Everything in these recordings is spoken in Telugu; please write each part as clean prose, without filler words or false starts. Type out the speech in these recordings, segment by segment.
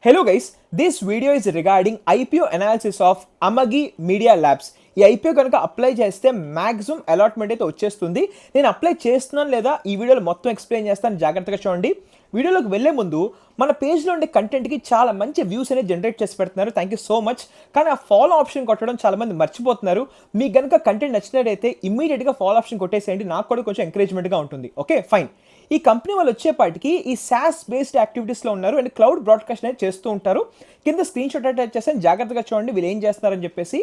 Hello guys, this video is regarding IPO analysis of Amagi Media Labs. ఈ ఐపీఓ కనుక అప్లై చేస్తే మ్యాక్సిమం అలాట్మెంట్ అయితే వచ్చేస్తుంది. నేను అప్లై చేస్తున్నాను లేదా ఈ వీడియోలో మొత్తం ఎక్స్ప్లెయిన్ చేస్తాను, జాగ్రత్తగా చూడండి. వీడియోలోకి వెళ్ళే ముందు మన పేజ్లో ఉండే కంటెంట్కి చాలా మంచి వ్యూస్ అనేది జనరేట్ చేసి పెడుతున్నారు, థ్యాంక్ యూ సో మచ్. కానీ ఆ ఫాలో ఆప్షన్ కొట్టడం చాలామంది మర్చిపోతున్నారు. మీకు కనుక కంటెంట్ నచ్చినట్టయితే ఇమ్మీడియట్గా ఫాలో ఆప్షన్ కొట్టేసేయండి, నాకు కూడా కొంచెం ఎంకరేజ్మెంట్గా ఉంటుంది. Okay fine. ఈ కంపెనీ వాళ్ళు వచ్చేపాటికి ఈ సాస్ బేస్డ్ యాక్టివిటీస్లో ఉన్నారు అండ్ క్లౌడ్ బ్రాడ్కాస్ట్ అనేది చేస్తూ ఉంటారు. కింద స్క్రీన్ షాట్ అటాచ్ చేస్తాను, జాగ్రత్తగా చూడండి వీళ్ళు ఏం చేస్తున్నారని చెప్పేసి.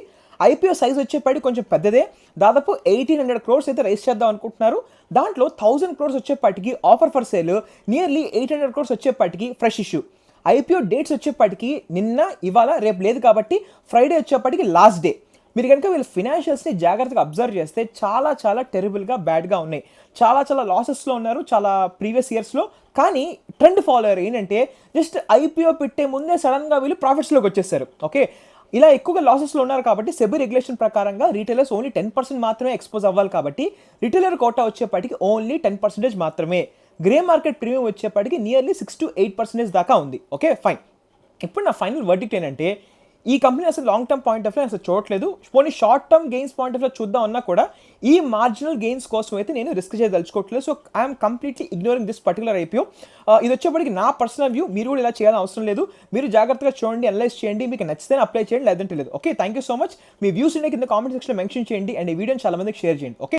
ఐపీఓ సైజ్ వచ్చేపాటికి కొంచెం పెద్దదే, దాదాపు 1800 crores అయితే రైస్ చేద్దాం అనుకుంటున్నారు. దాంట్లో 1000 crores వచ్చేపాటికి offer for sale, nearly 800 crores వచ్చేపాటికి ఫ్రెష్ ఇష్యూ. ఐపీఓ డేట్స్ వచ్చేపాటికి నిన్న, ఇవాళ, రేపు లేదు కాబట్టి ఫ్రైడే వచ్చేపాటికి లాస్ట్ డే. మీరు కనుక వీళ్ళ ఫినాన్షియల్స్ని జాగ్రత్తగా అబ్జర్వ్ చేస్తే చాలా చాలా టెరిబుల్గా బ్యాడ్గా ఉన్నాయి. చాలా లాసెస్లో ఉన్నారు చాలా ప్రీవియస్ ఇయర్స్లో. కానీ ట్రెండ్ ఫాలోయర్ ఏంటంటే జస్ట్ ఐపీఓ పెట్టే ముందే సడన్గా వీళ్ళు ప్రాఫిట్స్లోకి వచ్చేసారు. ఓకే, ఇలా ఎక్కువగా లాసెస్లో ఉన్నారు కాబట్టి సెబీ రెగ్యులేషన్ ప్రకారంగా రీటైలర్స్ ఓన్లీ 10% మాత్రమే ఎక్స్పోజ్ అవ్వాలి కాబట్టి రిటైలర్ కోటా వచ్చేప్పటికి ఓన్లీ 10% మాత్రమే. గ్రే మార్కెట్ ప్రీమియం వచ్చేప్పటికి నియర్లీ 6 to 8% దాకా ఉంది. Okay fine. ఇప్పుడు నా ఫైనల్ వర్డిక్ట్ ఏంటంటే ఈ కంపెనీ అసలు long term point of view అసలు చూడట్లేదు. పోనీ short term gains point of view చూద్దాం అన్నా కూడా ఈ మార్జినల్ గెయిన్స్ కోసం అయితే నేను రిస్క్ చేయదలుచుకోవట్లేదు. So I'm completely ignoring this particular IPO. ఇది వచ్చేప్పటికి నా పర్సనల్ వ్యూ, మీరు కూడా ఇలా చేయాలని అవసరం లేదు. మీరు జాగ్రత్తగా చూడండి, అనలైజ్ చేయండి, మీకు నచ్చితే అప్లై చేయండి, లేదంటే లేదు. Okay thank you so much. Me views కింద కామెంట్ సెక్షన్లో మెన్షన్ చేయండి అండ్ ఈ వీడియోని చాలా మందికి షేర్ చేయండి. ఓకే.